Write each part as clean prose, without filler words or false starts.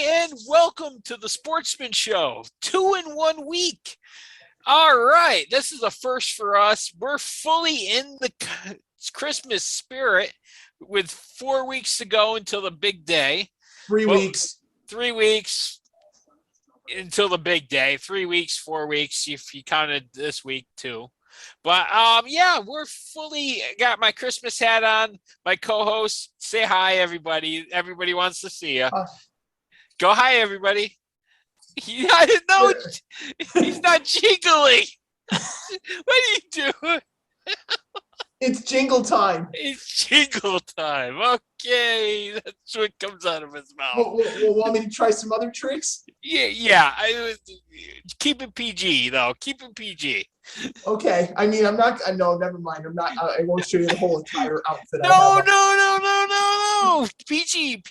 and welcome to the Sportsman Show. 2 in 1 week. All right, this is a first for us. We're fully in the Christmas spirit with 4 weeks to go until the big day. 3 weeks. 3 weeks until the big day. 3 weeks, 4 weeks, if you counted this week too. But yeah, we're fully got my Christmas hat on. My co-host, say hi, everybody. Everybody wants to see you. Go hi, everybody. I didn't know he's not jingling. What are you doing? It's jingle time. It's jingle time. Okay, that's what comes out of his mouth. Well, want me to try some other tricks? Yeah. Keep it PG though. Keep it PG. Okay. I mean, I'm not. No, never mind. I'm not. I won't show you the whole entire outfit. No. PG.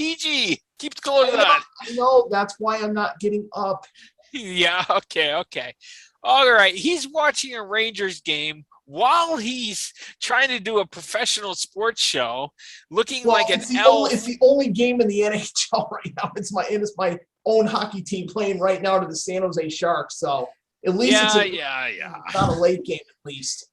Keep the clothes on. I know. That's why I'm not getting up. Yeah. Okay. All right. He's watching a Rangers game while he's trying to do a professional sports show, looking like an elf. It's the only game in the NHL right now. It's my own hockey team playing right now to the San Jose Sharks. So at least it's not a late game at least.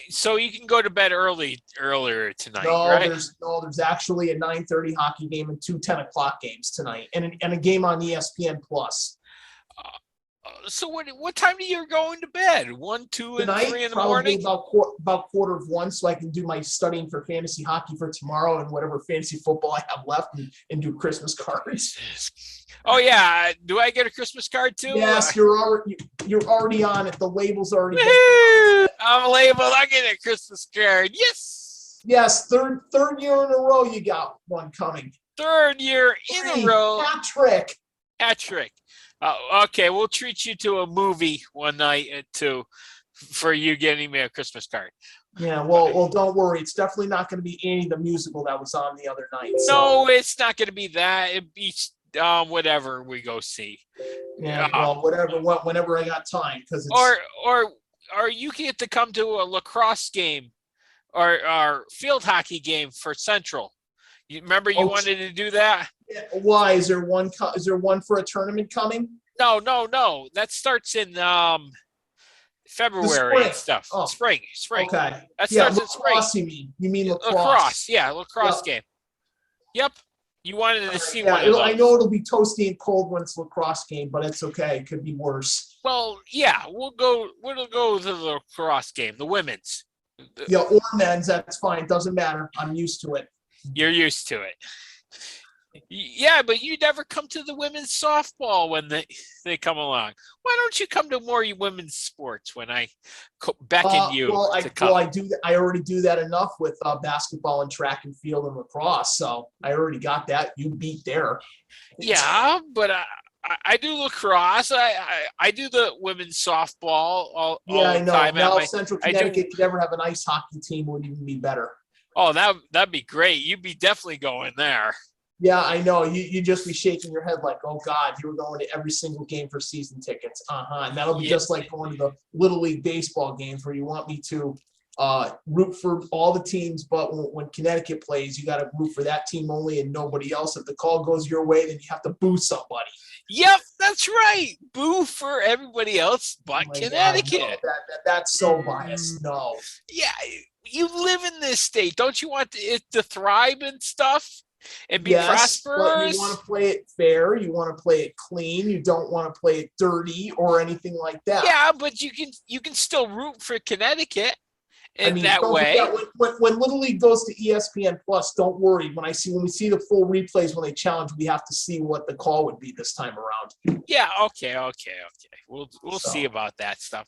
So you can go to bed earlier tonight, no, right? There's actually a 9:30 hockey game and two 10 o'clock games tonight, and a game on ESPN Plus. So what time do you going to bed? 1, 2, and tonight, 3 in the probably morning? About quarter of 1, so I can do my studying for fantasy hockey for tomorrow and whatever fantasy football I have left, and do Christmas cards. Oh yeah, do I get a Christmas card too? Yes, you're already on it. The label's already. I'm labeled. I get a Christmas card. Yes, third year in a row you got one coming. Third year in a row. Hat trick. Okay, we'll treat you to a movie one night for you getting me a Christmas card. Yeah, well, don't worry. It's definitely not going to be Annie the musical that was on the other night. No, it's not going to be that. It'd be whatever we go see. Yeah, well, whatever. Whenever I got time, because or you get to come to a lacrosse game or field hockey game for Central. You remember you wanted to do that? Why? Is there one for a tournament coming? No. That starts in February and stuff. Oh. Spring. Okay. That starts in spring. You mean lacrosse? Lacrosse. Yeah, lacrosse game. Yep. You wanted to see one of those. I know it'll be toasty and cold when it's a lacrosse game, but it's okay. It could be worse. Well, yeah, we'll go to the lacrosse game, the women's. Yeah, or men's. That's fine. Doesn't matter. I'm used to it. You're used to it. Yeah, but you never come to the women's softball when they come along. Why don't you come to more women's sports when I beckon you to come? Well, I already do that enough with basketball and track and field and lacrosse, so I already got that. You beat there. Yeah, but I do lacrosse. I do the women's softball all the time. Now if Central Connecticut could ever have an ice hockey team, it would even be better. Oh, that'd be great. You'd be definitely going there. Yeah, I know. You just be shaking your head like, oh God, you were going to every single game for season tickets. And that'll be just like going to the Little League baseball games where you want me to root for all the teams, but when Connecticut plays, you got to root for that team only and nobody else. If the call goes your way, then you have to boo somebody. Yep, that's right. Boo for everybody else but Connecticut. God, no, that's so biased. No. Yeah, you live in this state. Don't you want it to thrive and stuff? And be prosperous. But you want to play it fair. You want to play it clean. You don't want to play it dirty or anything like that. Yeah, but you can still root for Connecticut that way. When Little League goes to ESPN Plus, don't worry. When we see the full replays when they challenge, we have to see what the call would be this time around. Yeah. Okay. We'll see about that stuff.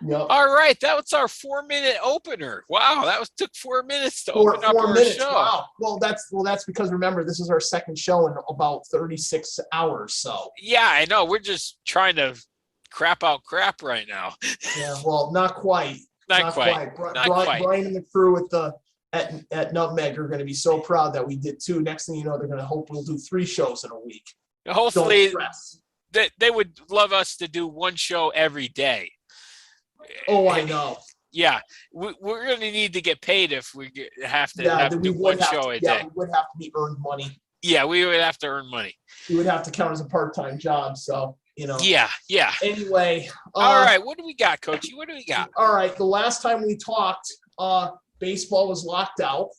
Yep. All right, that was our 4-minute opener. Wow, took 4 minutes to open up our show. Wow. Well, that's because remember this is our second show in about 36 hours. So yeah, I know. We're just trying to crap out crap right now. Yeah, well, not quite. Not quite. Brian and the crew at Nutmeg are going to be so proud that we did 2. Next thing you know, they're going to hope we'll do 3 shows in a week. Hopefully, they would love us to do 1 show every day. Oh, I know. Yeah, we're going to need to get paid if we have to do 1 show a day. Yeah, we would have to be earned money. Yeah, we would have to earn money. It would have to count as a part-time job. So, Yeah. Anyway. All right. What do we got, Coachy? What do we got? All right. The last time we talked, baseball was locked out.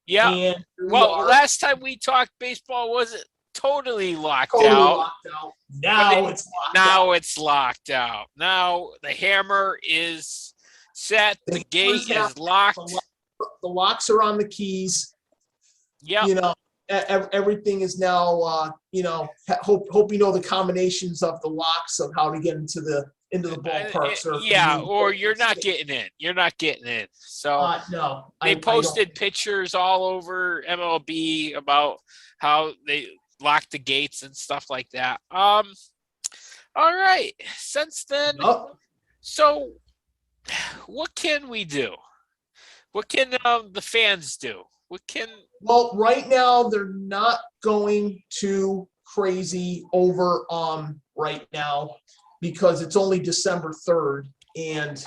Yeah. And last time we talked, baseball wasn't totally locked totally out. Locked out. Now it's locked out. Now the hammer is set. The gate is locked. The locks are on the keys. Yeah. Everything is now. Hope you know the combinations of the locks of how to get into the ballparks. Or you're not getting in. You're not getting in. So no, they posted pictures all over MLB about how they lock the gates and stuff like that. All right. Since then, so what can we do? What can the fans do? Well, right now they're not going too crazy over right now because it's only December 3rd, and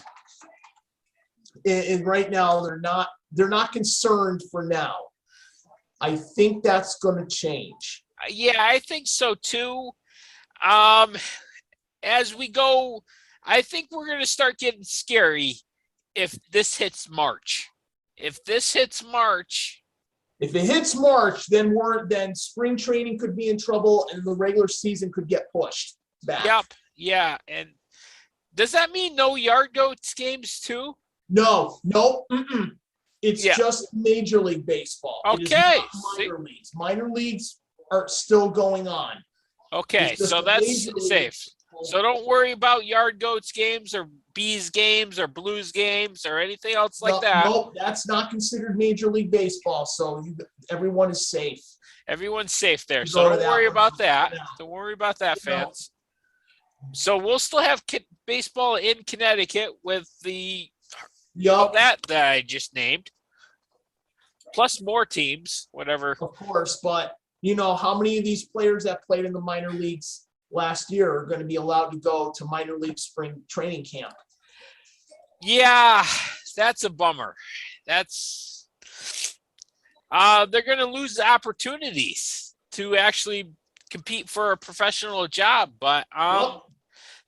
right now they're not concerned for now. I think that's going to change. Yeah, I think so too. As we go, I think we're going to start getting scary if this hits March. If it hits March, then spring training could be in trouble and the regular season could get pushed back. Yep. Yeah. And does that mean no yard goats games too? No. It's just Major League Baseball. Okay. Minor leagues. Minor leagues are still going on. Okay. So that's safe. So don't worry about yard goats games or bees games or blues games or anything else like that. Nope, that's not considered Major League Baseball. So everyone is safe. Everyone's safe there. So don't worry about that. Don't worry about that, fans. So we'll still have baseball in Connecticut with the that I just named, plus more teams, whatever. Of course, but how many of these players that played in the minor leagues last year are going to be allowed to go to minor league spring training camp? Yeah, that's a bummer. They're going to lose the opportunities to actually compete for a professional job, but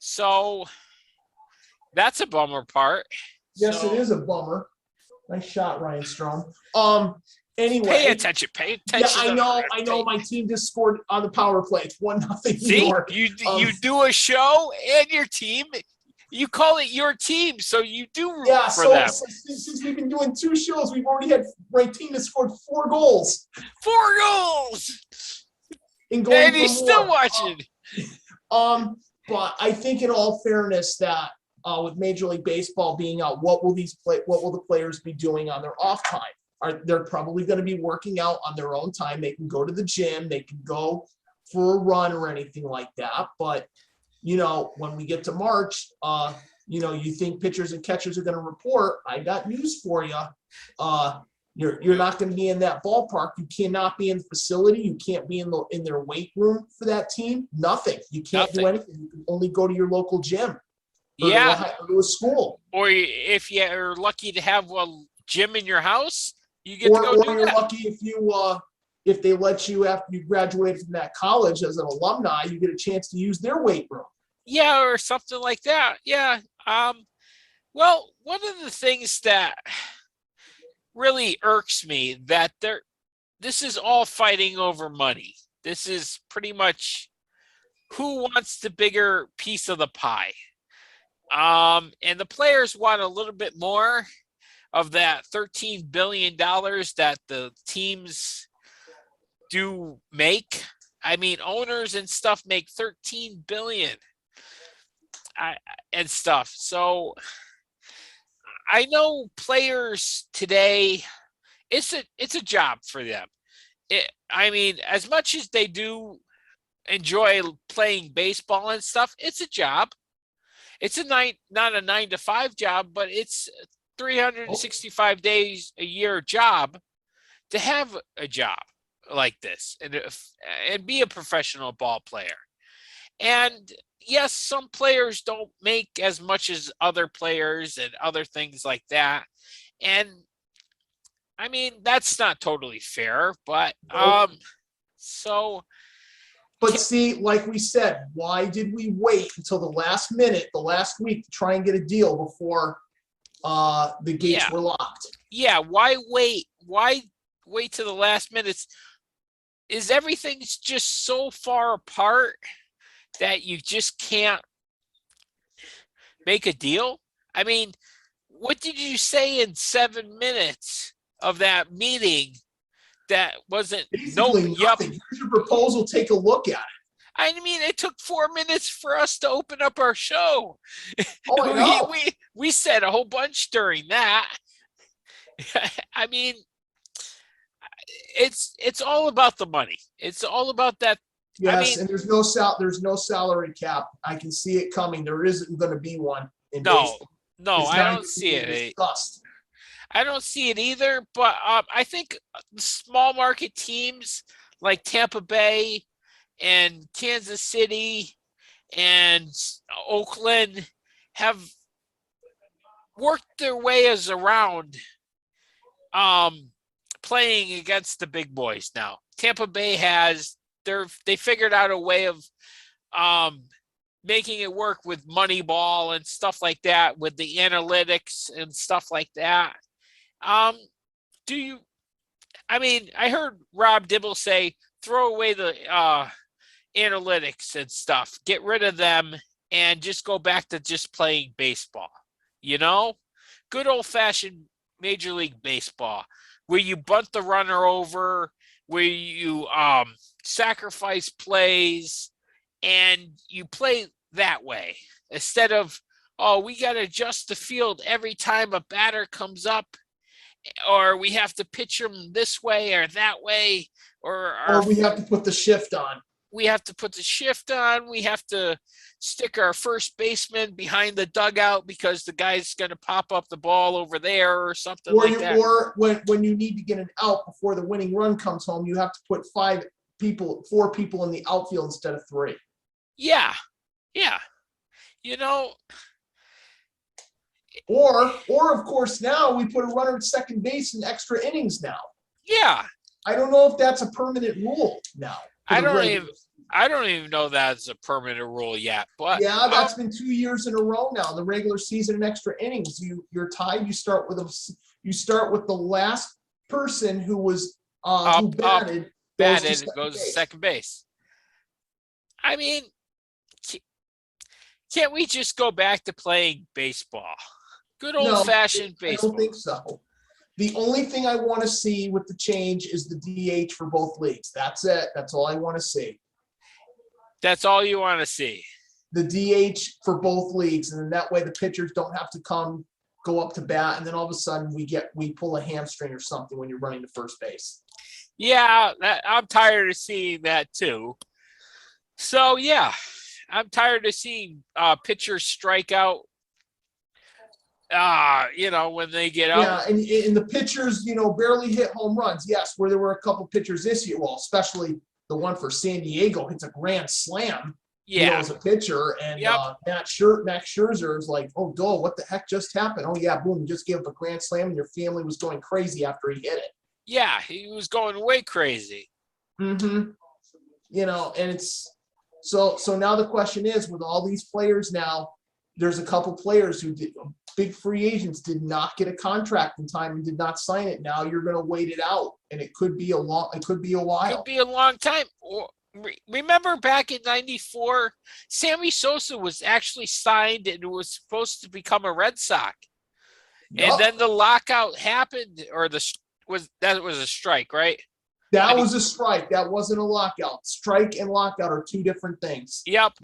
so that's a bummer part. Yes, it is a bummer. Nice shot, Ryan Strom. Anyway, pay attention. Yeah, I know. My team just scored on the power play. It's 1-0 New York. You do a show and your team. You call it your team, so you do root for them. Since we've been doing 2 shows, we've already had my team has scored 4 goals. 4 goals. And he's still watching. But I think, in all fairness, that with Major League Baseball being out, what will the players be doing on their off time? They're probably going to be working out on their own time. They can go to the gym. They can go for a run or anything like that. But, when we get to March, you think pitchers and catchers are going to report. I got news for you. You're not going to be in that ballpark. You cannot be in the facility. You can't be in their weight room for that team. Nothing. You can't do anything. You can only go to your local gym. Or to a school. Or if you're lucky to have a gym in your house, you get to go do that. Or you're lucky if they let you, after you graduated from that college as an alumni, you get a chance to use their weight room. Yeah, or something like that. Yeah. Well, one of the things that really irks me that this is all fighting over money. This is pretty much who wants the bigger piece of the pie. And the players want a little bit more of that $13 billion that the teams do make. I mean, owners and stuff make $13 billion and stuff. So I know players today, it's a job for them. As much as they do enjoy playing baseball and stuff, it's a job. It's not a 9-to-5 job, but it's 365 days a year job to have a job like this and be a professional ball player. And yes, some players don't make as much as other players and other things like that. And that's not totally fair, but So, But see, like we said, why did we wait until the last minute, the last week, to try and get a deal before the gates were locked? Yeah, why wait? Why wait to the last minutes? Is everything just so far apart that you just can't make a deal? I mean, what did you say in 7 minutes of that meeting that wasn't Basically nothing. Here's your proposal. Take a look at it. I mean, it took 4 minutes for us to open up our show. Oh, I know. We said a whole bunch during that. I mean, it's all about the money. It's all about that. Yes, I mean, and there's no salary cap. I can see it coming. There isn't going to be one in baseball. No, I don't see it. I don't see it either. But I think small market teams like Tampa Bay and Kansas City and Oakland have worked their ways around playing against the big boys now. Tampa Bay has they figured out a way of making it work with Moneyball and stuff like that, with the analytics and stuff like that. I heard Rob Dibble say, throw away the analytics and stuff, get rid of them, and just go back to just playing baseball. Good old fashioned Major League Baseball, where you bunt the runner over, where you sacrifice plays, and you play that way instead of, we got to adjust the field every time a batter comes up, or we have to pitch them this way or that way, or we have to put the shift on. We have to put the shift on. We have to stick our first baseman behind the dugout because the guy's going to pop up the ball over there or something like that. Or when you need to get an out before the winning run comes home, you have to put 4 people in the outfield instead of 3. Yeah. Or of course now we put a runner at second base in extra innings now. Yeah. I don't know if that's a permanent rule now. I don't even know that's a permanent rule yet. But yeah, that's been 2 years in a row now. The regular season and extra innings, you're tied. You start with the last person who was who batted goes to second base. I mean, can't we just go back to playing baseball? Good old fashioned baseball. I don't think so. The only thing I want to see with the change is the DH for both leagues. That's it. That's all I want to see. That's all you want to see. The DH for both leagues, and then that way the pitchers don't have to go up to bat, and then all of a sudden we pull a hamstring or something when you're running to first base. Yeah, I'm tired of seeing that too. So yeah, I'm tired of seeing pitchers strike out. When they get out. Yeah, and the pitchers, barely hit home runs. Yes, where there were a couple pitchers this year. Well, especially the one for San Diego hits a grand slam. Yeah, as a pitcher, and Max Scherzer is like, "Oh, Dole, what the heck just happened? Oh yeah, boom, just gave up a grand slam, and your family was going crazy after he hit it." Yeah, he was going way crazy. Mm-hmm. And it's so now the question is, with all these players now, there's a couple players who big free agents did not get a contract in time and did not sign it. Now you're going to wait it out, and it could be a while. It could be a long time. Remember back in '94, Sammy Sosa was actually signed and was supposed to become a Red Sox, and then the lockout happened, or was a strike, right? That was a strike. That wasn't a lockout. Strike and lockout are two different things. Yep.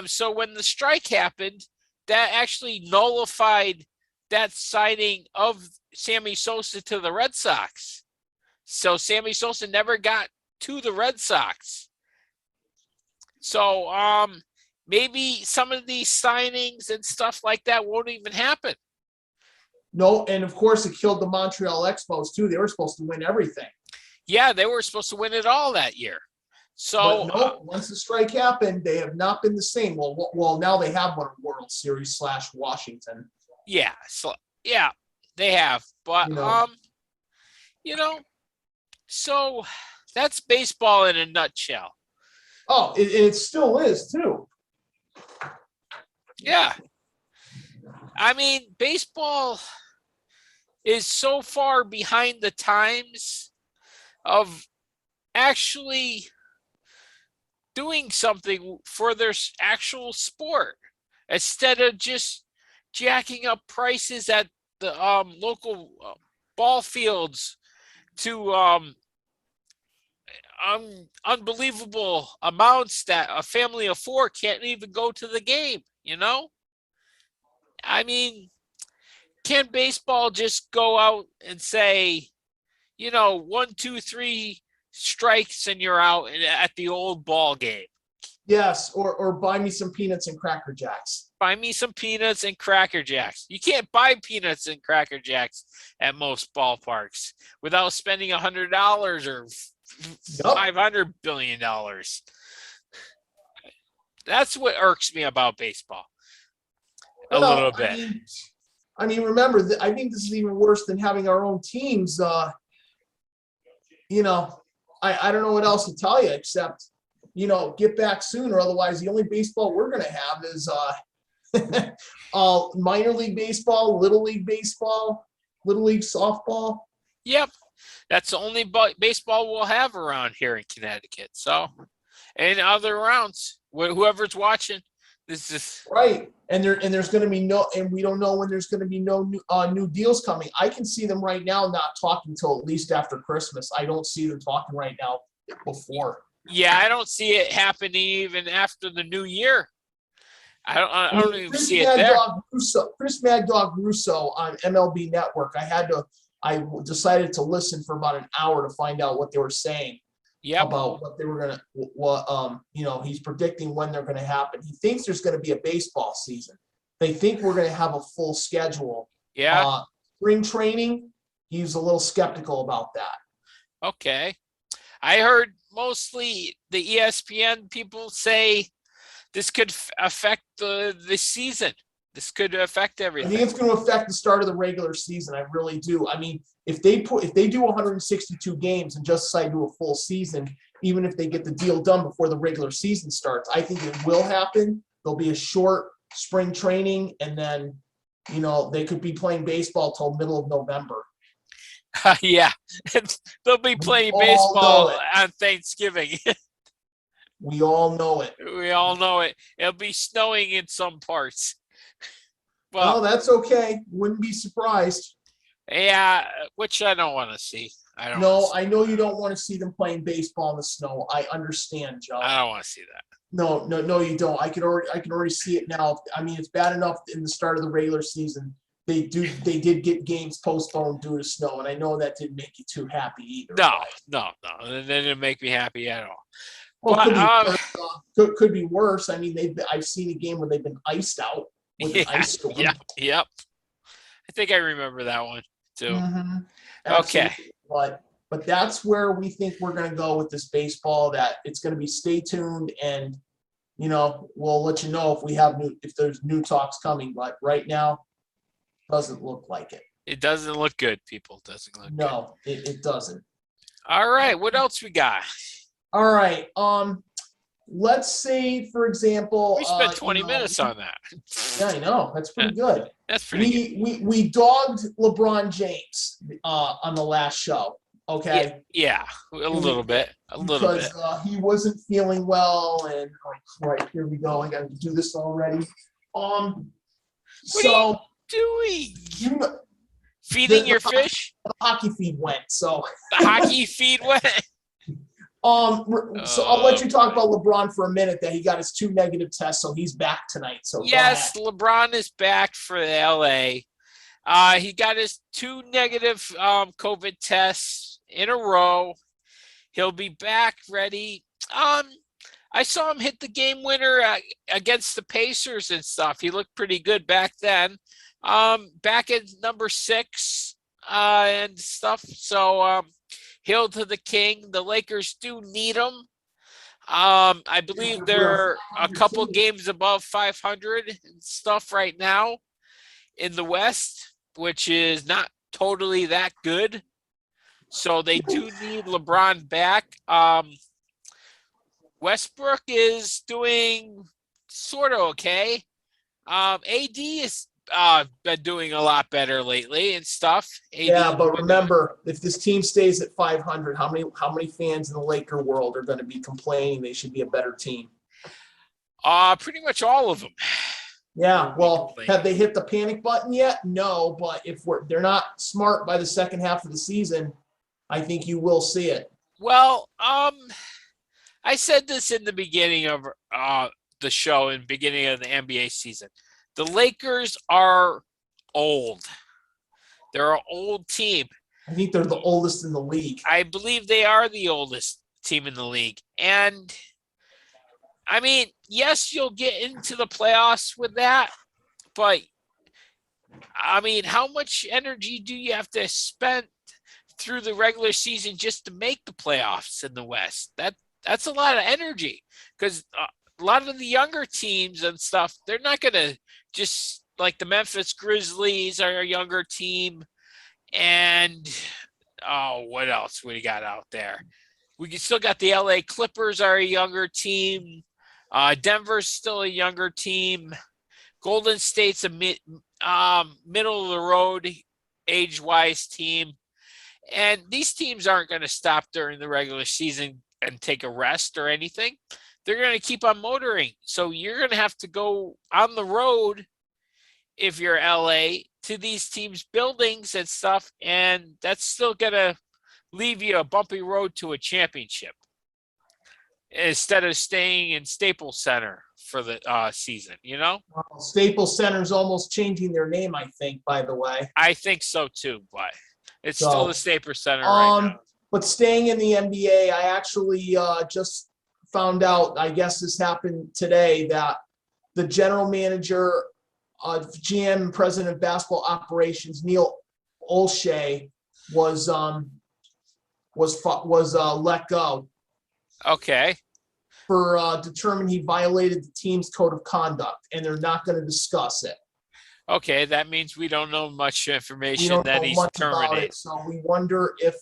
So when the strike happened, that actually nullified that signing of Sammy Sosa to the Red Sox. So Sammy Sosa never got to the Red Sox. So maybe some of these signings and stuff like that won't even happen. No, and of course it killed the Montreal Expos too. They were supposed to win everything. Yeah, they were supposed to win it all that year. So once the strike happened, they have not been the same. Well, now they have won a World Series / Washington. Yeah, so yeah, they have. But so That's baseball in a nutshell. Oh, it still is too. Yeah. I mean, baseball is so far behind the times of actually doing something for their actual sport instead of just jacking up prices at the local ball fields to unbelievable amounts that a family of four can't even go to the game, you know? I mean, can baseball just go out and say, 1, 2, 3 strikes and you're out at the old ball game? Yes, or buy me some peanuts and Cracker Jacks. Buy me some peanuts and Cracker Jacks. You can't buy peanuts and Cracker Jacks at most ballparks without spending $100 or $500 billion. That's what irks me about baseball a little bit. I mean, remember, I think this is even worse than having our own teams. I don't know what else to tell you except, get back sooner. Otherwise, the only baseball we're going to have is minor league baseball, little league softball. Yep. That's the only baseball we'll have around here in Connecticut. So, and other rounds, whoever's watching, this is right. And there's going to be and we don't know when there's going to be no new deals coming. I can see them right now not talking till at least after Christmas. I don't see them talking right now before. Yeah, I don't see it happening even after the new year. I don't even see it there. Chris Mad Dog Russo on MLB Network. I decided to listen for about an hour to find out what they were saying about what they were gonna. He's predicting when they're gonna happen. He thinks there's gonna be a baseball season. They think we're gonna have a full schedule. Yeah. Spring training, he's a little skeptical about that. Okay. I heard mostly the ESPN people say this could affect the season. This could affect everything. I think it's going to affect the start of the regular season. I really do. I mean, if they do 162 games and just decide to do a full season, even if they get the deal done before the regular season starts, I think it will happen. There'll be a short spring training, and then, they could be playing baseball till middle of November. Yeah, they'll be playing baseball on Thanksgiving. We all know it. We all know it. It'll be snowing in some parts. Well, that's okay. Wouldn't be surprised. Yeah, which I don't want to see. I know you don't want to see them playing baseball in the snow. I understand, Joe. I don't want to see that. No, you don't. I can already see it now. I mean, it's bad enough in the start of the regular season. They did get games postponed due to snow, and I know that didn't make you too happy either. No. That didn't make me happy at all. Well, could be worse. I mean, I've seen a game where they've been iced out with an ice storm. Yep. I think I remember that one too. Mm-hmm. Okay. But that's where we think we're going to go with this baseball. That it's going to be stay tuned, and we'll let you know if there's new talks coming. But right now, doesn't look like it. It doesn't look good, people. It doesn't look good. No, it doesn't. All right. What else we got? All right. Let's say, for example, we spent 20 minutes on that. Yeah, I know. That's pretty good. That's pretty good. We dogged LeBron James on the last show. Okay. Yeah, a little bit. Because he wasn't feeling well, and right, here we go. I got to do this already. What are you doing? Feeding your fish? The hockey feed went. So the hockey feed went. So I'll let you talk about LeBron for a minute. That he got his 2 negative tests, so he's back tonight. So yes, LeBron is back for LA. He got his 2 negative COVID tests in a row. He'll be back ready. I saw him hit the game winner against the Pacers and stuff. He looked pretty good back then. Back at number 6 and stuff. So hail to the king. The Lakers do need him. I believe they're a couple games above 500 and stuff right now in the West, which is not totally that good. So they do need LeBron back. Westbrook is doing sort of okay. AD has been doing a lot better lately and stuff. Yeah, but remember, if this team stays at 500, how many fans in the Laker world are going to be complaining they should be a better team? Pretty much all of them. Yeah, well, have they hit the panic button yet? No, but if they're not smart by the second half of the season, I think you will see it. Well, I said this in the beginning of the show and beginning of the NBA season. The Lakers are old. They're an old team. I think they're the oldest in the league. I believe they are the oldest team in the league. And I mean, yes, you'll get into the playoffs with that, but I mean, how much energy do you have to spend through the regular season just to make the playoffs in the West? That's a lot of energy because a lot of the younger teams and stuff, they're not going to just like the Memphis Grizzlies are a younger team. And what else we got out there? We still got the LA Clippers are a younger team. Denver's still a younger team. Golden State's a middle of the road age-wise team. And these teams aren't going to stop during the regular season and take a rest or anything. They're going to keep on motoring. So you're going to have to go on the road if you're LA to these teams' buildings and stuff, and that's still going to leave you a bumpy road to a championship instead of staying in Staples Center for the season, you know? Well, Staples Center's almost changing their name, I think, by the way. I think so too, but it's still the Staples Center right now. But staying in the NBA, I actually just found out, I guess this happened today, that the general manager, GM and president of basketball operations, Neil Olshey, was let go. Okay. For determined he violated the team's code of conduct, and they're not going to discuss it. Okay, that means we don't know much information that he's terminated. So we wonder if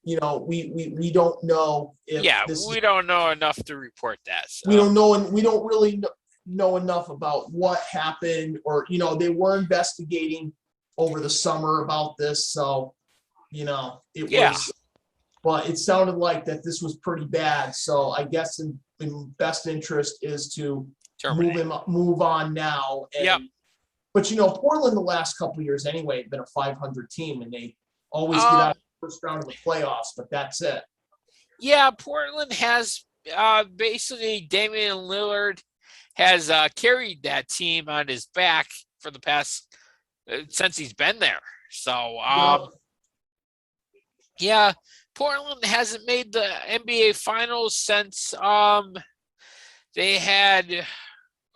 we don't know if we don't know enough to report that. So. We don't know, and we don't really know enough about what happened, or they were investigating over the summer about this, so it was. But it sounded like that this was pretty bad, so I guess in best interest is to move on now. But Portland the last couple of years anyway have been a 500 team, and they always get out of the first round of the playoffs, but that's it. Yeah, Portland has basically Damian Lillard has carried that team on his back for the past since he's been there. So yeah, Portland hasn't made the NBA Finals since they had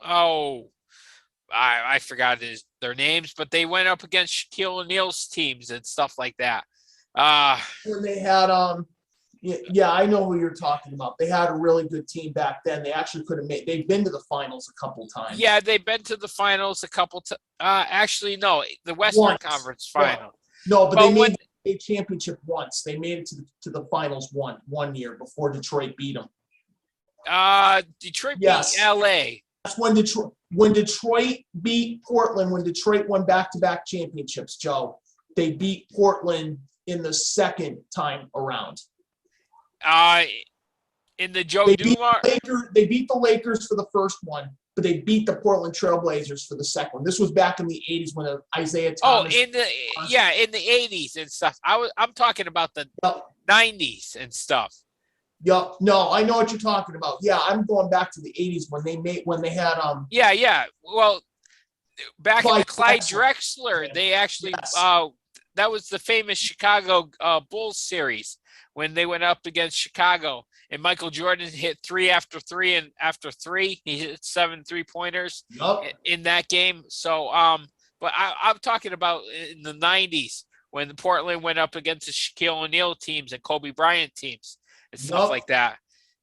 I forgot their names, but they went up against Shaquille O'Neal's teams and stuff like that. When they had yeah, I know who you're talking about. They had a really good team back then. They actually could have they've been to the finals a couple times. Yeah, they've been to the finals a couple times. Actually, no, the Western Conference final. No, but they made a championship once. They made it to the finals one year before Detroit beat them. Detroit beat LA. That's when Detroit beat Portland, when Detroit won back-to-back championships, Joe. They beat Portland in the second time around. In the Joe Dumars. They beat the Lakers for the first one, but they beat the Portland Trailblazers for the second one. This was back in the 80s when Isaiah Thomas. In the 80s and stuff. I'm talking about the 90s and stuff. Yeah, no, I know what you're talking about. Yeah, I'm going back to the 80s when they had Yeah. Well, back in the Clyde Drexler, they actually that was the famous Chicago Bulls series when they went up against Chicago, and Michael Jordan hit 3 after 3, and after 3 he hit 7 3-pointers in that game. So but I'm talking about in the 90s when Portland went up against the Shaquille O'Neal teams and Kobe Bryant teams and stuff like that.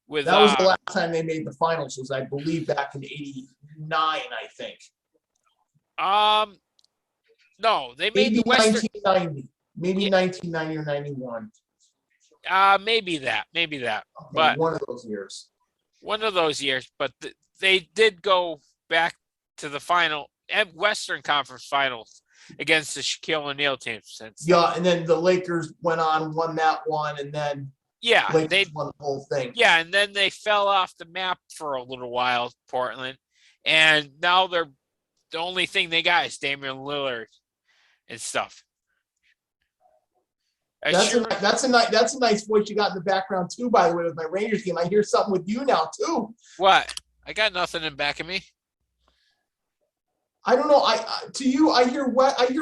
That was the last time they made the finals, was I believe back in '89, I think. No, they made the Western. 1990. Maybe 1990 or 91. Maybe that. Okay, But one of those years. But they did go back to the final and Western Conference Finals against the Shaquille O'Neal team since. Yeah, and then the Lakers went on, won that one, and then Lakers won the whole thing. Yeah, and then they fell off the map for a little while, Portland, and now they're the only thing they got is Damian Lillard and stuff. That's a nice voice you got in the background too. By the way, with my Rangers game, I hear something with you now too. What? I got nothing in back of me. I don't know. I hear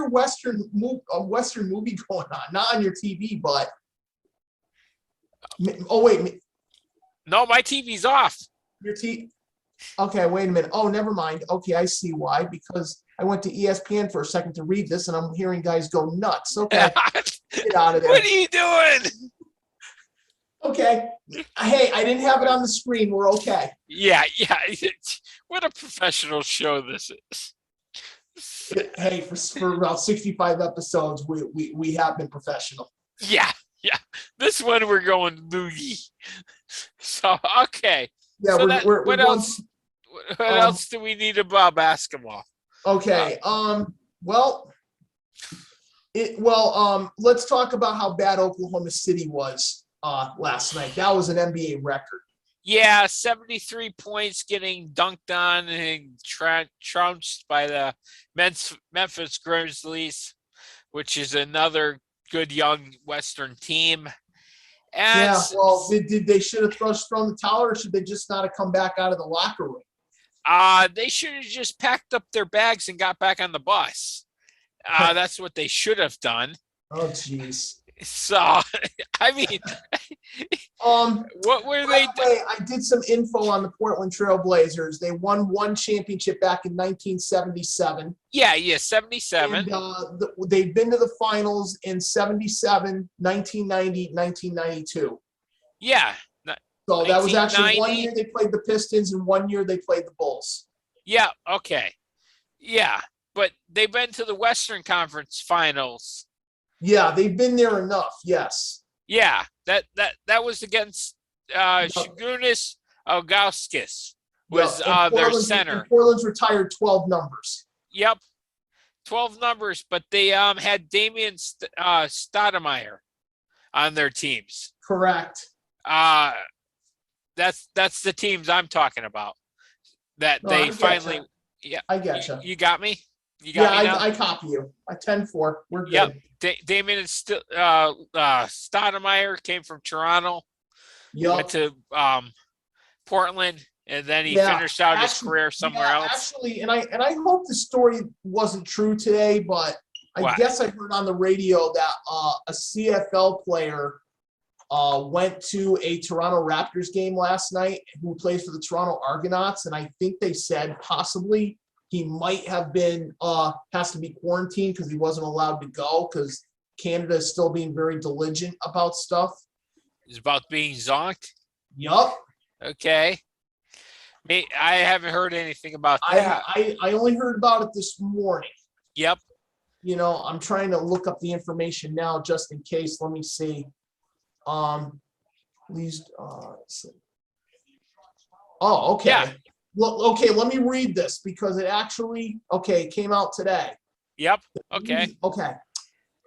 Western movie going on, not on your TV, but oh wait, no, my TV's off. Your TV. Okay, wait a minute. Oh, never mind. Okay, I see why. Because I went to ESPN for a second to read this, and I'm hearing guys go nuts. Okay, get out of there. What are you doing? Okay. Hey, I didn't have it on the screen. We're okay. Yeah. What a professional show this is. Hey, for about 65 episodes, we have been professional. Yeah. This one we're going loogie. So okay. Yeah, so what else? What else do we need about basketball? Okay. Let's talk about how bad Oklahoma City was last night. That was an NBA record. Yeah, 73 points getting dunked on and trounced by the Memphis Grizzlies, which is another good young Western team. And yeah, well, did they should have thrown the towel, or should they just not have come back out of the locker room? They should have just packed up their bags and got back on the bus. That's what they should have done. Oh, jeez. So, I mean, what were they doing? I did some info on the Portland Trail Blazers. They won one championship back in 1977. Yeah, 77. And they've been to the finals in 77, 1990, 1992. Yeah. So that was actually 1 year they played the Pistons and 1 year they played the Bulls. Yeah, okay. Yeah, but they've been to the Western Conference Finals. Yeah, they've been there enough, yes. Yeah, that was against Shagunis Ilgauskas was their center. Portland's retired 12 numbers. Yep, 12 numbers, but they had Damian Stoudemire on their teams. Correct. That's the teams I'm talking about. That they finally. Yeah, I get you. You got me. You got me now? I copy you. 10-4. We're good. Yep. Damian Stoudemire came from Toronto. Yep. Went to Portland, and then he finished out his career somewhere else. Actually, and I hope the story wasn't true today, but I guess I heard on the radio that a CFL player went to a Toronto Raptors game last night who plays for the Toronto Argonauts, and I think they said possibly he might have been has to be quarantined because he wasn't allowed to go because Canada is still being very diligent about stuff. It's about being zonked? Yup. Okay. I haven't heard anything about that. I only heard about it this morning. Yep. You know, I'm trying to look up the information now just in case. Let me see. Please. See. Oh, okay. Yeah. Well, okay, let me read this because it actually, it came out today. Yep. Okay. Okay.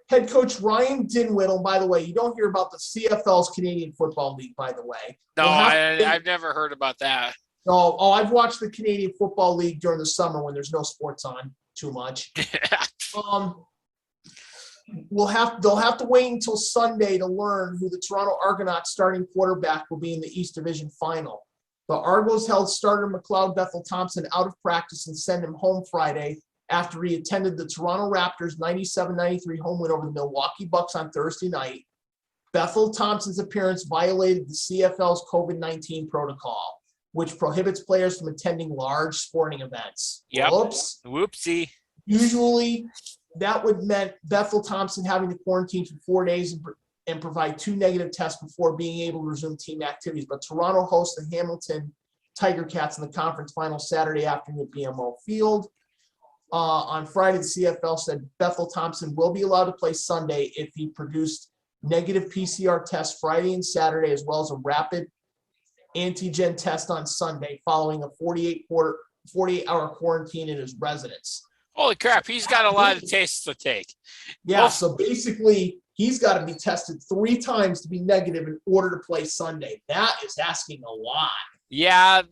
Head coach Ryan Dinwiddie, by the way, you don't hear about the CFL's Canadian Football League, by the way. No, I've never heard about that. No, I've watched the Canadian Football League during the summer when there's no sports on too much. They'll have to wait until Sunday to learn who the Toronto Argonauts starting quarterback will be in the East Division final. The Argos held starter McLeod Bethel Thompson out of practice and sent him home Friday after he attended the Toronto Raptors 97-93 home win over the Milwaukee Bucks on Thursday night. Bethel Thompson's appearance violated the CFL's COVID-19 protocol, which prohibits players from attending large sporting events. Yep. Whoops. Whoopsie. Usually, that would meant Bethel Thompson having to quarantine for 4 days and provide 2 negative tests before being able to resume team activities. But Toronto hosts the Hamilton Tiger Cats in the conference final Saturday afternoon at BMO Field. On Friday, the CFL said Bethel Thompson will be allowed to play Sunday if he produced negative PCR tests Friday and Saturday, as well as a rapid antigen test on Sunday following a 48-hour quarantine in his residence. Holy crap, he's got a lot of tests to take. Yeah, so basically, he's got to be tested 3 times to be negative in order to play Sunday. That is asking a lot. Yeah,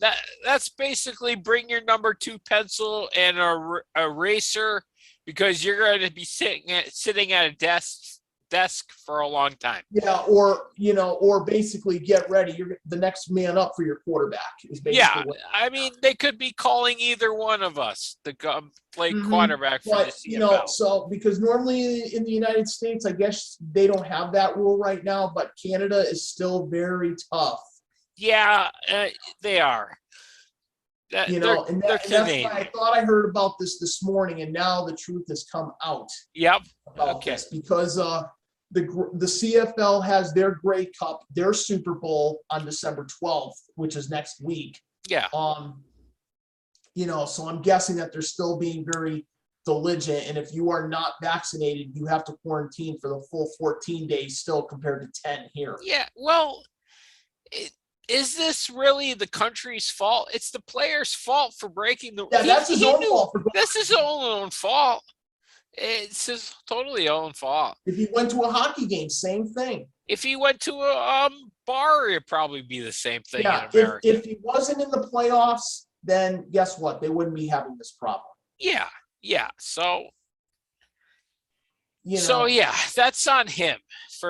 that's basically bring your number 2 pencil and a eraser, because you're going to be sitting at a desk for a long time. Yeah, or basically get ready. You're the next man up for your quarterback. Is basically I mean, they could be calling either one of us to come play quarterback for the CFL. So because normally in the United States, I guess they don't have that rule right now, but Canada is still very tough. Yeah, they are. That's why I thought I heard about this morning, and now the truth has come out. Yep. About this because the CFL has their Grey Cup, their Super Bowl on December 12th, which is next week. Yeah. So I'm guessing that they're still being very diligent, and if you are not vaccinated, you have to quarantine for the full 14 days still, compared to 10 here. Yeah. Well, is this really the country's fault? It's the player's fault for breaking the. Yeah, that's his own fault. That's his own fault. It's his totally own fault. If he went to a hockey game, same thing. If he went to a bar, it'd probably be the same thing in America. If he wasn't in the playoffs, then guess what? They wouldn't be having this problem. Yeah. So that's on him.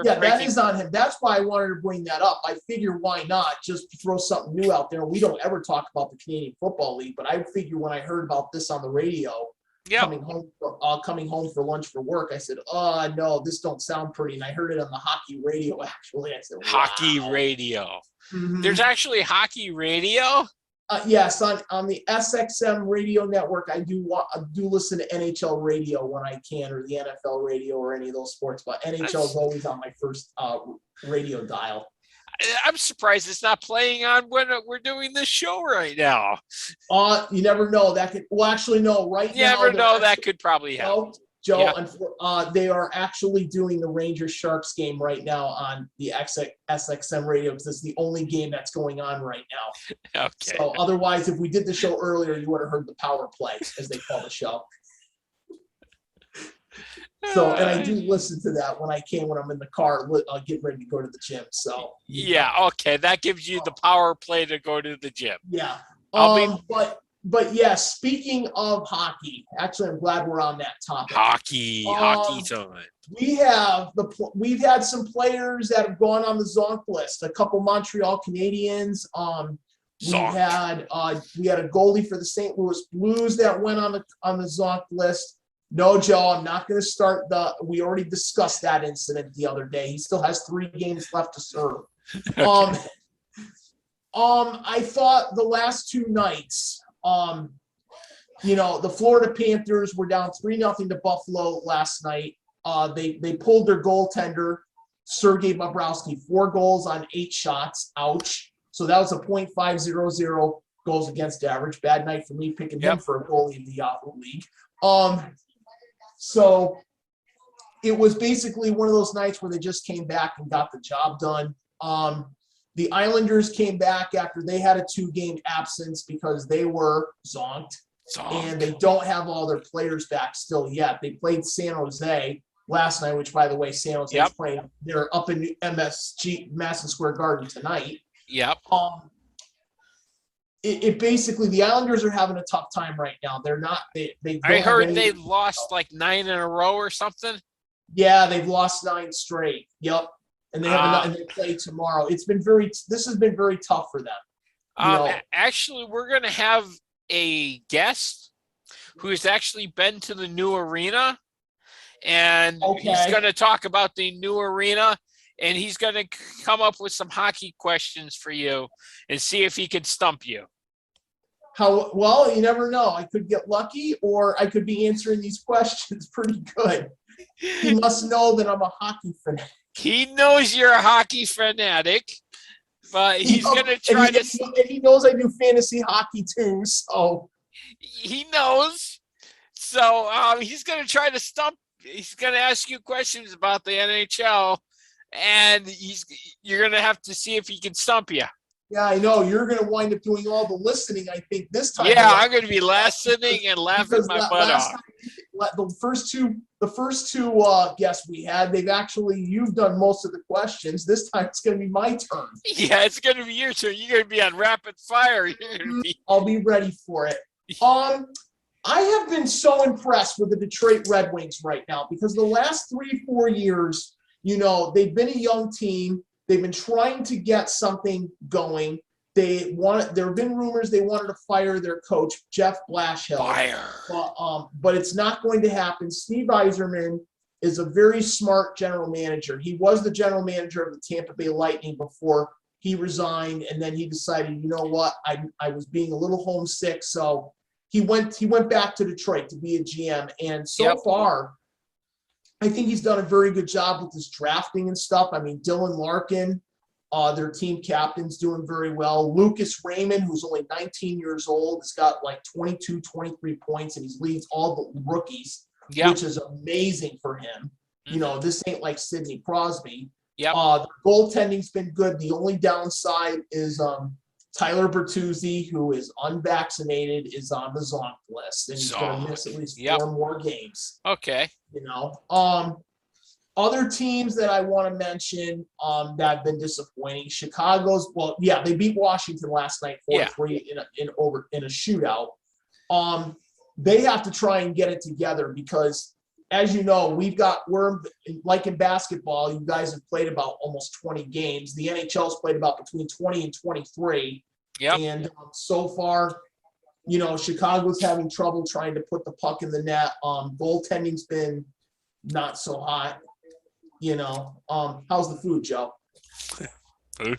That is on him. That's why I wanted to bring that up. I figure why not just throw something new out there. We don't ever talk about the Canadian Football League, but I figure when I heard about this on the radio, coming home for lunch for work, I said, "Oh no, this don't sound pretty." And I heard it on the hockey radio. Actually, I said, wow. Hockey radio. Mm-hmm. There's actually hockey radio. Yes, on the SXM radio network, I do listen to NHL radio when I can, or the NFL radio, or any of those sports. But NHL is always on my first radio dial. I'm surprised it's not playing on when we're doing this show right now. You never know. That could. Well, actually, no. Right you now, never know. That could probably happen. Joe, they are actually doing the Rangers Sharks game right now on the SXM radio, because it's the only game that's going on right now. Okay. So otherwise, if we did the show earlier, you would have heard the power play, as they call the show. So, and I do listen to that when I'm in the car, getting ready to go to the gym. So okay, that gives you the power play to go to the gym. Yeah. But yes, speaking of hockey, actually, I'm glad we're on that topic. Hockey time. We've had some players that have gone on the Zonk list. A couple Montreal Canadiens. We had a goalie for the St. Louis Blues that went on the Zonk list. No, Joe, I'm not going to start we already discussed that incident the other day. He still has 3 games left to serve. I thought the last 2 nights. The Florida Panthers were down 3-0 to Buffalo last night. They pulled their goaltender, Sergei Bobrovsky, 4 goals on 8 shots. Ouch. So that was a .500 goals against average. Bad night for me picking him for a goalie in the Yahoo League. So it was basically one of those nights where they just came back and got the job done. The Islanders came back after they had a 2-game absence because they were zonked. And they don't have all their players back still yet. They played San Jose last night, which, by the way, San Jose is playing. They're up in MSG, Madison Square Garden tonight. Yep. It basically, the Islanders are having a tough time right now. They're not. I heard they lost like 9 in a row or something. Yeah, they've lost 9 straight. Yep. And they have and they play tomorrow. This has been very tough for them. Actually, we're going to have a guest who's actually been to the new arena, and he's going to talk about the new arena, and he's going to come up with some hockey questions for you and see if he can stump you. Well, you never know. I could get lucky, or I could be answering these questions pretty good. He must know that I'm a hockey fanatic. He knows you're a hockey fanatic, but he's going to try to... And he knows I do fantasy hockey too, so... He knows. So he's going to try to stump. He's going to ask you questions about the NHL, and you're going to have to see if he can stump you. Yeah, I know. You're going to wind up doing all the listening, I think, this time. Yeah, I'm going to be listening and laughing my butt off. The first two guests we had, you've done most of the questions. This time it's going to be my turn. Yeah, it's going to be your turn. You're going to be on rapid fire. I'll be ready for it. I have been so impressed with the Detroit Red Wings right now because the last 3-4 years, they've been a young team. They've been trying to get something going. There have been rumors they wanted to fire their coach, Jeff Blashill. But it's not going to happen. Steve Yzerman is a very smart general manager. He was the general manager of the Tampa Bay Lightning before he resigned, and then he decided, you know what, I was being a little homesick, so he went back to Detroit to be a GM. And so far, I think he's done a very good job with his drafting and stuff. I mean, Dylan Larkin, their team captain's doing very well. Lucas Raymond, who's only 19 years old, has got like 22, 23 points, and he leads all the rookies, which is amazing for him. Mm-hmm. This ain't like Sidney Crosby. Yep. The goaltending's been good. The only downside is Tyler Bertuzzi, who is unvaccinated, is on the Zonk list, and he's going to miss at least 4 more games. Okay. Other teams that I want to mention that have been disappointing. Chicago's, they beat Washington last night 4-3 in a shootout. They have to try and get it together because, as you know, we're like in basketball. You guys have played about almost 20 games. The NHL's played about between 20 and 23. Yep. And so far, Chicago's having trouble trying to put the puck in the net. Goaltending's been not so hot. How's the food, Joe?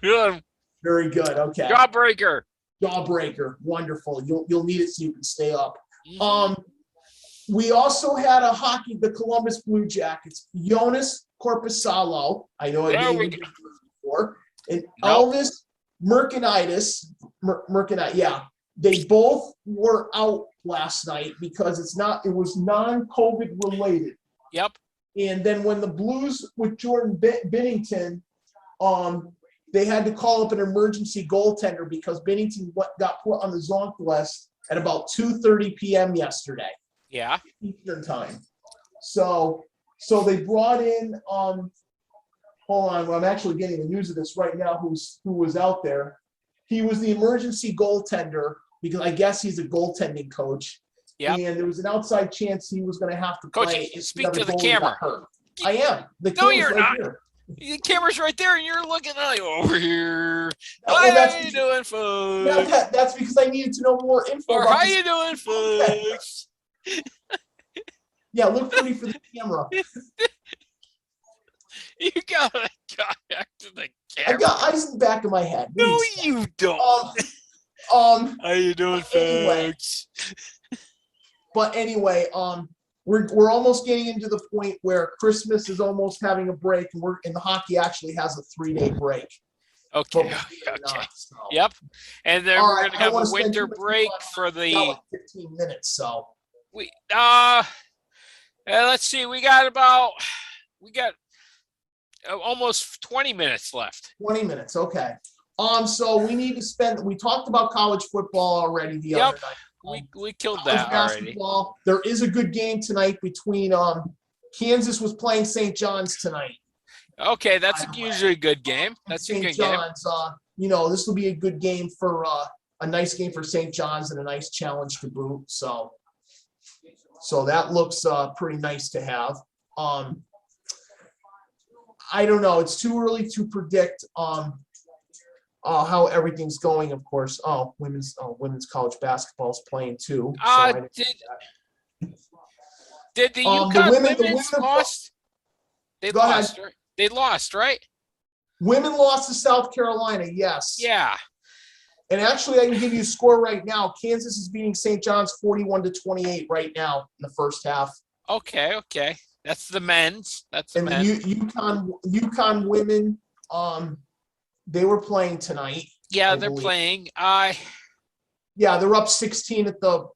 Good. Very good. Okay. Jawbreaker. Wonderful. You'll need it so you can stay up. Mm-hmm. We also had the Columbus Blue Jackets, Jonas Korpisalo. I know I named him before. And Elvis Merconitis. They both were out last night because it was non-COVID related. Yep. And then when the Blues with Jordan Binnington, they had to call up an emergency goaltender because Binnington got put on the Zonk list at about 2:30 p.m. yesterday. Yeah. Eastern time. So they brought in hold on, I'm actually getting the news of this right now, who was out there. He was the emergency goaltender because I guess he's a goaltending coach. Yeah. And there was an outside chance he was going to have to Coach, play. speak to the camera. I am. No, you're not. Here. The camera's right there, and you're looking over here. How you doing, folks? That's because I needed to know more info. Or how you doing, folks? Yeah, look pretty for the camera. You gotta go back to the camera. I got eyes in the back of my head. No, you don't. How you doing, folks? But anyway, we're almost getting into the point where Christmas is almost having a break, and the hockey actually has a 3-day break. Okay. Yep. And then we're going to have a winter break for the 15 minutes. So let's see. We got almost 20 minutes left. 20 minutes. Okay. So we talked about college football already the other night. We killed that already. There is a good game tonight between Kansas was playing St. John's tonight. Okay, that's usually a good game. That's a good game. This will be a good game for a nice game for St. John's and a nice challenge to boot. So that looks pretty nice to have. I don't know. It's too early to predict how everything's going, of course. Women's college basketball is playing too. Did the UConn women's lost? They lost. They lost, right? Women lost to South Carolina, yes. Yeah. And actually, I can give you a score right now. Kansas is beating St. John's 41-28 right now in the first half. Okay. That's the men's. And UConn women, they were playing tonight. Yeah, they're playing. Yeah, they're up 16 at the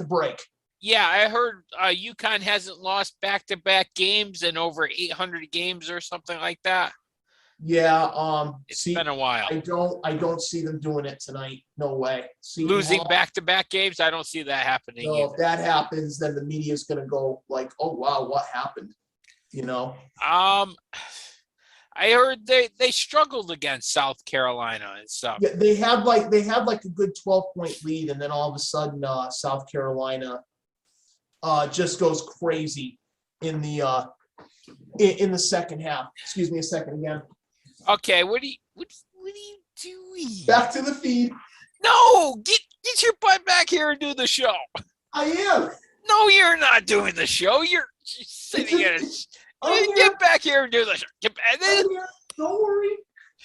break. Yeah, I heard UConn hasn't lost back-to-back games in over 800 games or something like that. Yeah. It's See, been a while. I don't see them doing it tonight. No way. Seton Losing Hall. back-to-back games, I don't see that happening No, either. if that happens, then the media is going to go like, "Oh wow, what happened?" You know. Um, I heard they struggled against South Carolina and stuff. Yeah, they had like a good 12-point lead, and then all of a sudden, South Carolina just goes crazy in the second half. Excuse me a second again. Okay, what are you doing? Back to the feed. No, get your butt back here and do the show. I am. No, you're not doing the show. You're sitting in it. Get back here and do the show. I'm here. Don't worry.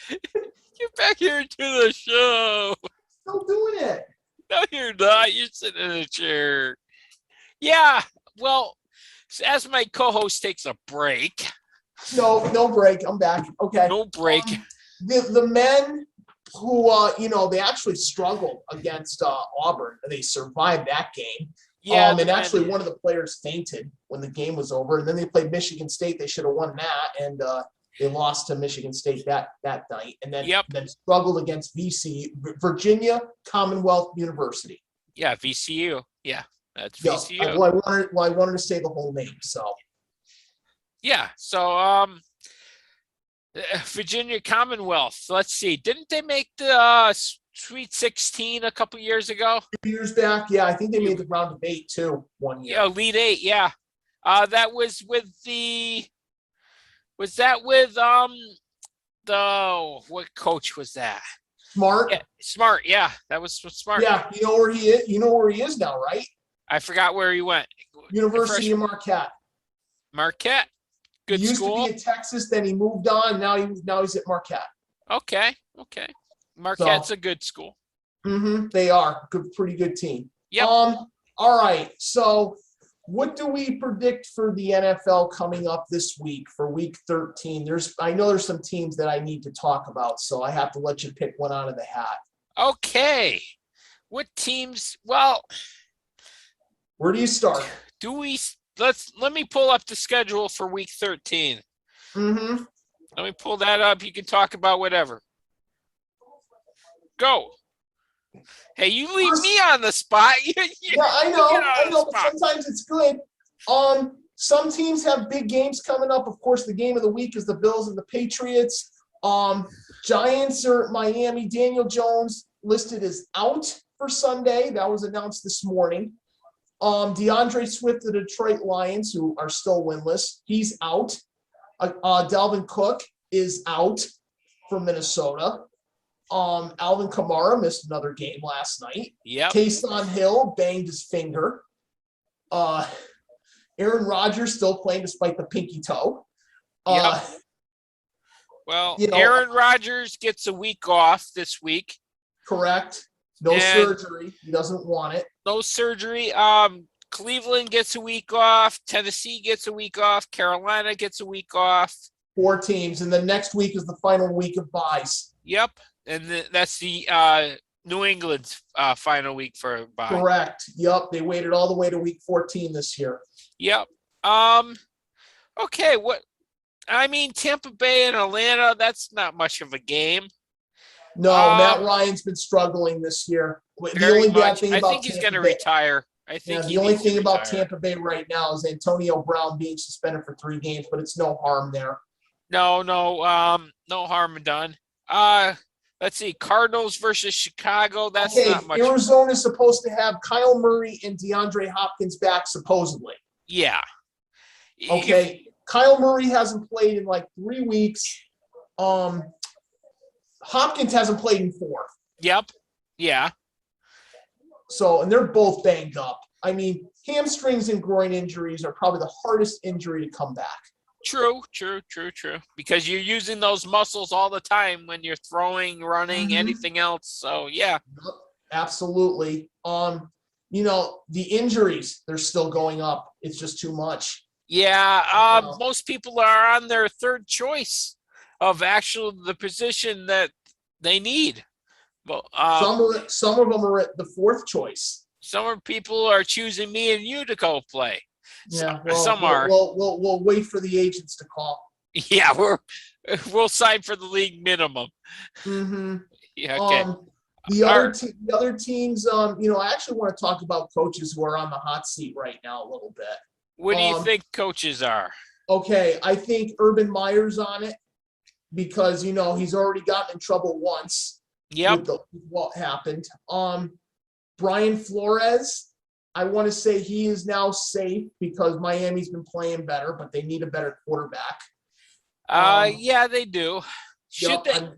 Get back here and do the show. Still doing it. No, you're not. You're sitting in a chair. Yeah, well, as my co-host takes a break. No break. I'm back. Okay. No break. The men who they actually struggled against Auburn, and they survived that game. Yeah, and actually one of the players fainted when the game was over, and then they played Michigan State. They should have won that, and they lost to Michigan State that night, and then struggled against Virginia Commonwealth University. Yeah, VCU. Yeah, that's VCU. I wanted to say the whole name. So yeah, so Virginia Commonwealth. Let's see. Didn't they make the Sweet 16 a couple years ago? 2 years back, yeah, I think they made the round of 8 too 1 year. Yeah, Elite 8. Yeah, that was with the. Was that with what coach was that? Smart. Yeah, Smart. Yeah, that was Smart. Yeah, you know where he is. You know where he is now, right? I forgot where he went. University of Marquette. Marquette. Good he used school. to be at Texas, then he moved on. Now he's at Marquette. Okay. Marquette's a good school. They are pretty good team. Yep. All right. So, what do we predict for the NFL coming up this week for Week 13? I know there's some teams that I need to talk about, so I have to let you pick one out of the hat. Okay. What teams? Well, where do you start? Let me pull up the schedule for Week 13. Let me pull that up. You can talk about whatever. Go. Hey, you leave me on the spot. Yeah, I know. But sometimes it's good. Some teams have big games coming up. Of course, the game of the week is the Bills and the Patriots. Giants or Miami. Daniel Jones listed as out for Sunday. That was announced this morning. DeAndre Swift, the Detroit Lions, who are still winless, he's out. Dalvin Cook is out for Minnesota. Alvin Kamara missed another game last night. Yep. Taysom Hill banged his finger. Aaron Rodgers still playing despite the pinky toe. Yep. Well, Aaron Rodgers gets a week off this week. Correct. No surgery. He doesn't want it. No surgery. Cleveland gets a week off. Tennessee gets a week off. Carolina gets a week off. 4 teams. And then next week is the final week of byes. Yep. And that's the New England's final week for a bye. Correct. Yep. They waited all the way to week 14 this year. Yep. Okay. Tampa Bay and Atlanta, that's not much of a game. No, Matt Ryan's been struggling this year. The only bad thing about I think he's going to retire. The only thing about Tampa Bay right now is Antonio Brown being suspended for 3 games, but it's no harm there. No harm done. Let's see, Cardinals versus Chicago. That's not much. Arizona's supposed to have Kyle Murray and DeAndre Hopkins back, supposedly. Yeah. Okay. Kyle Murray hasn't played in like 3 weeks. Hopkins hasn't played in 4. Yep. Yeah. So, and they're both banged up. I mean, hamstrings and groin injuries are probably the hardest injury to come back. True. Because you're using those muscles all the time when you're throwing, running, anything else. So, yeah. Absolutely. The injuries, they're still going up. It's just too much. Yeah. Most people are on their third choice of actually the position that they need. Well, some of them are at the 4th choice. Some people are choosing me and you to go play. Yeah, well, Some are. we'll wait for the agents to call. Yeah, we'll sign for the league minimum. Mm-hmm. Yeah, okay. The other teams, I actually want to talk about coaches who are on the hot seat right now a little bit. What do you think coaches are? Okay, I think Urban Meyer's on it because he's already gotten in trouble once. Yep. With what happened. Brian Flores, I want to say he is now safe because Miami's been playing better, but they need a better quarterback. Yeah, they do. Should they?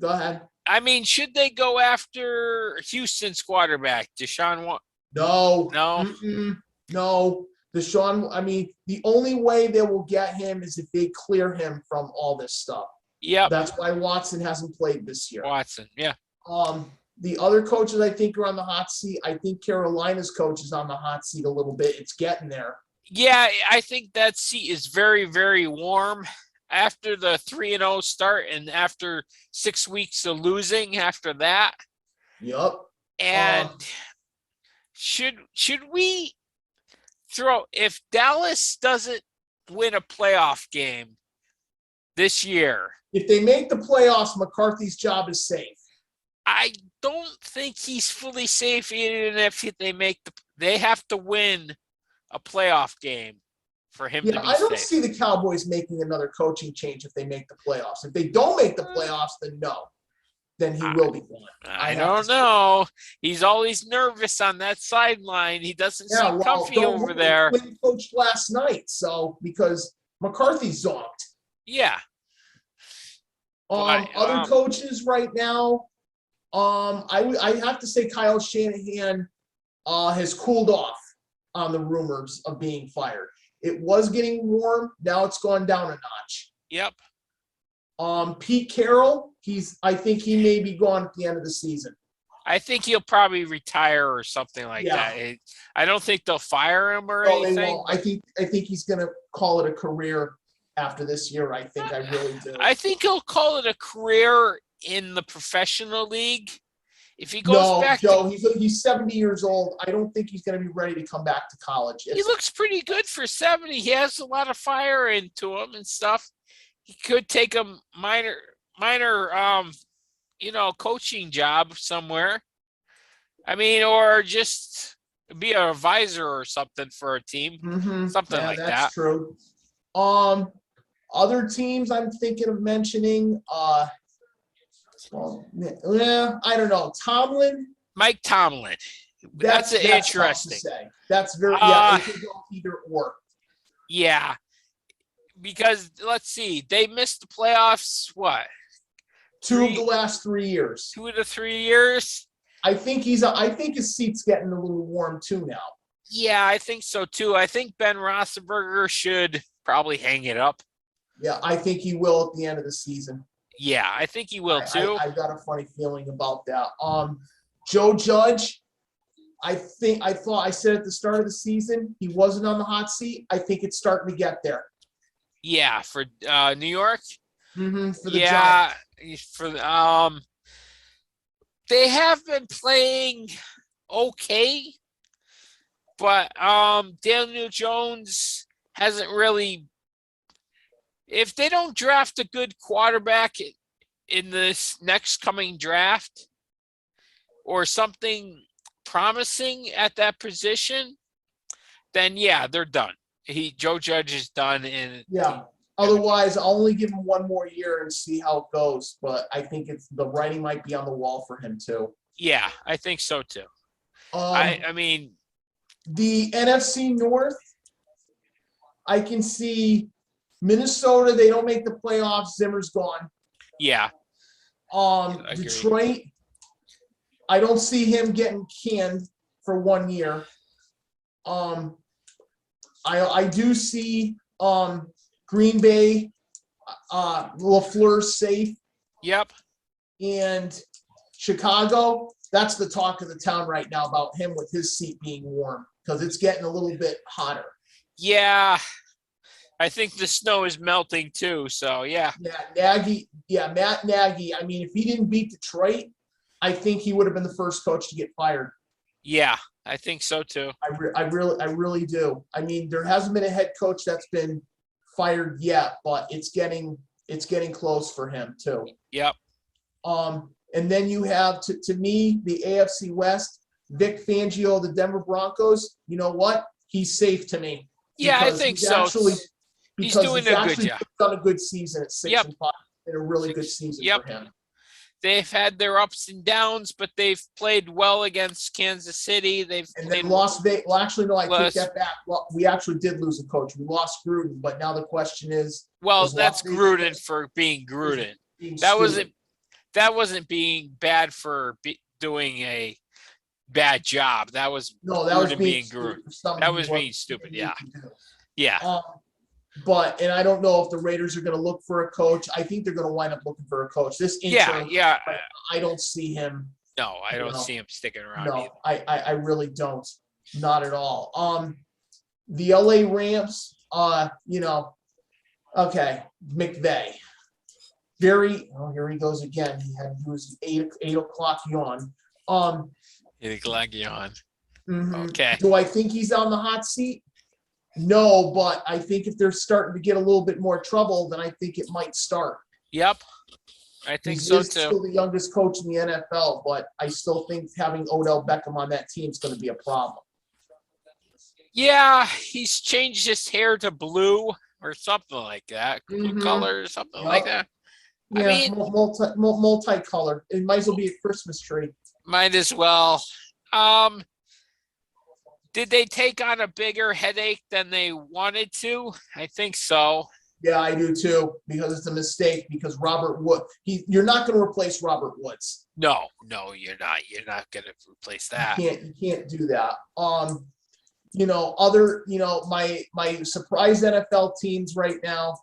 Go ahead. I mean, should they go after Houston's quarterback, Deshaun? No. No. No. Deshaun, I mean, the only way they will get him is if they clear him from all this stuff. Yep. That's why Watson hasn't played this year. Watson, yeah. The other coaches I think are on the hot seat. I think Carolina's coach is on the hot seat a little bit. It's getting there. Yeah, I think that seat is very, very warm after the 3-0 start and after 6 weeks of losing after that. Yep. And should we throw, if Dallas doesn't win a playoff game this year? If they make the playoffs, McCarthy's job is safe. I don't think he's fully safe even if they have to win a playoff game for him to be safe. I don't see the Cowboys making another coaching change if they make the playoffs. If they don't make the playoffs, then no. Then he will be gone. I don't know. He's always nervous on that sideline. He doesn't seem comfy over there. Quinn coached last night, because McCarthy zonked. Yeah. Other coaches right now, I have to say Kyle Shanahan has cooled off on the rumors of being fired. It was getting warm. Now it's gone down a notch. Yep. Pete Carroll, I think he may be gone at the end of the season. I think he'll probably retire or something like that. I don't think they'll fire him or anything. They won't. I think he's going to call it a career after this year. I really do. I think he'll call it a career in the professional league. If he goes back, Joe, he's 70 years old. I don't think he's going to be ready to come back to college. He looks pretty good for 70. He has a lot of fire into him and stuff. He could take a minor, coaching job somewhere. I mean, or just be an advisor or something for a team, something like that. That's true. Other teams I'm thinking of mentioning. I don't know. Mike Tomlin. That's interesting. That's very it could go either or. Yeah. Because let's see, they missed the playoffs. What? 2 of the last 3 years. 2 of the 3 years. I think his seat's getting a little warm too now. Yeah, I think so too. I think Ben Roethlisberger should probably hang it up. Yeah, I think he will at the end of the season. Yeah, I think he will too. I've got a funny feeling about that. Joe Judge, I thought I said at the start of the season he wasn't on the hot seat. I think it's starting to get there. Yeah, for New York. For the Giants. They have been playing okay, but Daniel Jones hasn't really. If they don't draft a good quarterback in this next coming draft or something promising at that position, then yeah, they're done. Joe Judge is done. Otherwise, I'll only give him 1 more year and see how it goes. But I think the writing might be on the wall for him too. Yeah, I think so too. I mean, the NFC North, I can see Minnesota. They don't make the playoffs. Zimmer's gone. Yeah. Detroit, I don't see him getting canned for 1 year. I do see Green Bay, LaFleur's safe. Yep. And Chicago, that's the talk of the town right now about him with his seat being warm because it's getting a little bit hotter. Yeah. I think the snow is melting too, so yeah. Matt Nagy. I mean, if he didn't beat Detroit, I think he would have been the first coach to get fired. Yeah, I think so too. I really do. I mean, there hasn't been a head coach that's been fired yet, but it's getting close for him too. Yep. And then you have to me the AFC West, Vic Fangio, the Denver Broncos. You know what? He's safe to me Yeah, I because think so. He's doing a good job. done a good season at 6-5 and a really good season for him. They've had their ups and downs, but they've played well against Kansas City. They've then lost. Well, actually, no, I take that back. Well, we actually did lose a coach. We lost Gruden, but now the question is. Well, that's Gruden for being Gruden. That wasn't being bad for doing a bad job. That was being Gruden. That was being stupid. Yeah. Yeah. And I don't know if the Raiders are going to look for a coach. I think they're going to wind up looking for a coach. This interim, I don't see him. No, I don't see him sticking around. No, either. I really don't. Not at all. The LA Rams, okay, McVay. Here he goes again. He was 8 o'clock yawn. 8 o'clock yawn. Mm-hmm. Okay. Do I think he's on the hot seat? No, but I think if they're starting to get a little bit more trouble, then I think it might start. Yep. I think so too. He's still the youngest coach in the NFL, but I still think having Odell Beckham on that team is going to be a problem. Yeah, he's changed his hair to blue or something like that. Blue color or something like that. Yeah, I mean, multicolor. It might as well be a Christmas tree. Might as well. Did they take on a bigger headache than they wanted to? I think so. Yeah, I do too, because it's a mistake. Because Robert Wood, you're not going to replace Robert Woods. No, you're not. You're not going to replace that. You can't do that. My surprise NFL teams right now.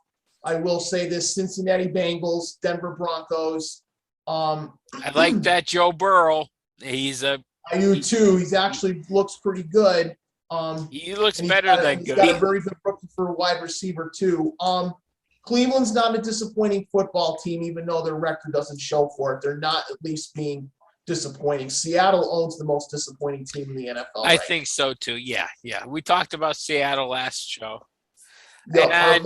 I will say this: Cincinnati Bengals, Denver Broncos. I like that Joe Burrow. I do too. He's actually looks pretty good. He looks better than good. He's got a very good rookie for a wide receiver too. Cleveland's not a disappointing football team, even though their record doesn't show for it. They're not at least being disappointing. Seattle owns the most disappointing team in the NFL. I think so too. Yeah. We talked about Seattle last show. Yeah,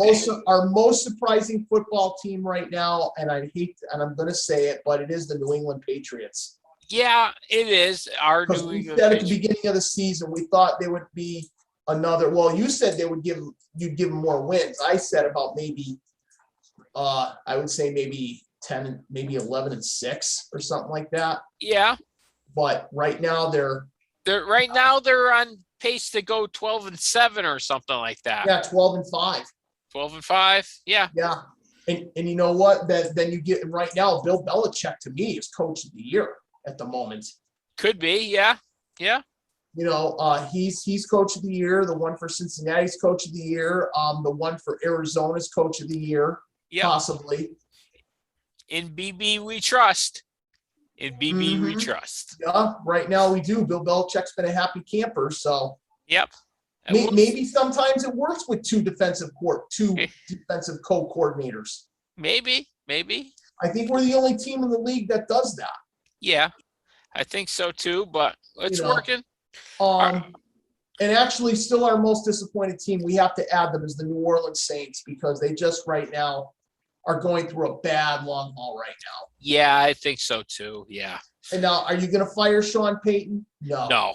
our most surprising football team right now, and I'm going to say it, but it is the New England Patriots. Yeah, it is. Because we said at the beginning of the season, we thought they would be another. Well, you said you'd give them more wins. I said about maybe, I would say maybe 10, maybe 11-6 or something like that. Yeah. But right now they're on pace to go 12-7 or something like that. Yeah, 12-5. 12-5. Yeah. Yeah. And you know what? Then you get right now, Bill Belichick to me is coach of the year at the moment. Could be, yeah. He's coach of the year. The one for Cincinnati's coach of the year. The one for Arizona's coach of the year, possibly. In BB we trust. We trust. Yeah, right now we do. Bill Belichick's been a happy camper, so. Yep. Maybe sometimes it works with two defensive co-coordinators. Maybe. I think we're the only team in the league that does that. Yeah, I think so too, but it's working. And actually still our most disappointed team, we have to add them, is the New Orleans Saints, because they just right now are going through a bad long haul right now. Yeah, I think so too. Yeah. And now, are you going to fire Sean Payton? No.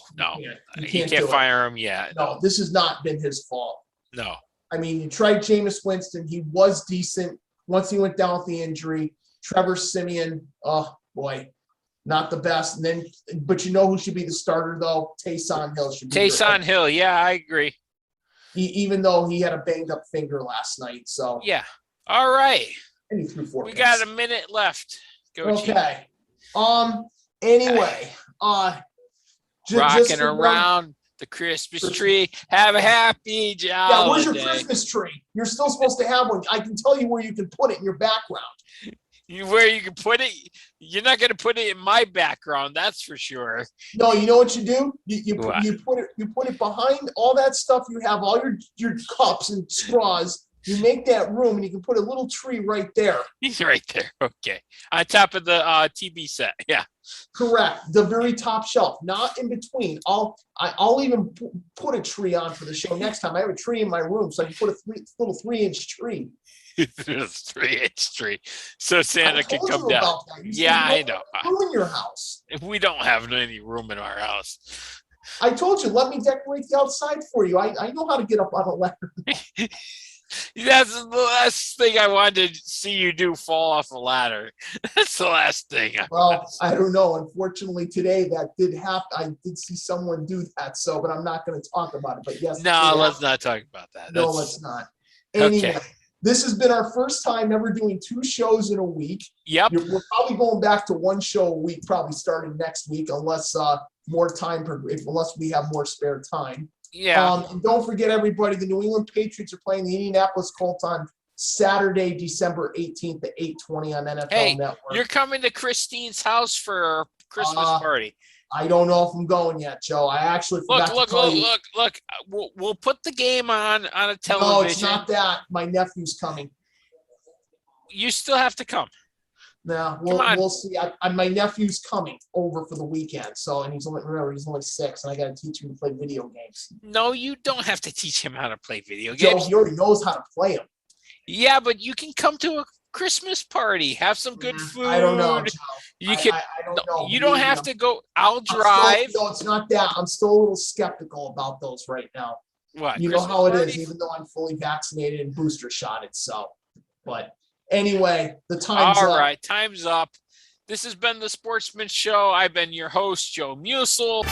You can't fire him yet. No, this has not been his fault. No. I mean, you tried Jameis Winston. He was decent once he went down with the injury. Trevor Siemian, oh boy, not the best. And then, but you know who should be the starter though? Taysom Hill should be. Taysom Hill, yeah, I agree. Even though he had a banged up finger last night, so yeah. All right. And he threw 4 We picks. got a minute left. Go okay. Anyway, rocking around the Christmas tree. Have a happy job. Yeah, where's your Christmas tree? You're still supposed to have one. I can tell you where you can put it in your background. Where you can put it? You're not going to put it in my background, that's for sure. No, you know what you do? You put it behind all that stuff you have, all your cups and straws. You make that room, and you can put a little tree right there. He's right there. Okay. On top of the TV set. Yeah. Correct. The very top shelf, not in between. I'll even put a tree on for the show next time. I have a tree in my room, so I can put a little 3-inch tree. 3-inch tree, so Santa can told come you down. about that. You said Yeah, you I know. room in your house. We don't have any room in our house. I told you, let me decorate the outside for you. I know how to get up on a ladder. That's the last thing I wanted to see you do, fall off a ladder. That's the last thing. Well, I don't know. Unfortunately, today that did happen. I did see someone do that. So, but I'm not going to talk about it. But yes. No, let's not talk about that. No, let's not. Anyway, okay. This has been our first time ever doing 2 shows in a week. Yep. We're probably going back to 1 show a week, probably starting next week, unless more time, unless we have more spare time. Yeah. And don't forget, everybody, the New England Patriots are playing the Indianapolis Colts on Saturday, December 18th at 8:20 on NFL Network. You're coming to Christine's house for a Christmas party. I don't know if I'm going yet, Joe. I actually forgot to tell you. Look. We'll put the game on a television. No, it's not that. My nephew's coming. You still have to come. No, we'll see. My nephew's coming over for the weekend, and he's only 6, and I got to teach him to play video games. No, you don't have to teach him how to play video Joe, games. he already knows how to play them. Yeah, but you can come to a Christmas party, have some good food. I don't know, Joe. You can. I don't know. You don't have to go. I'll drive. No, it's not that. I'm still a little skeptical about those right now. What? You know how it is, even though I'm fully vaccinated and booster shotted. But anyway, the time's up. All right, time's up. This has been the Sportsman Show. I've been your host, Joe Musil.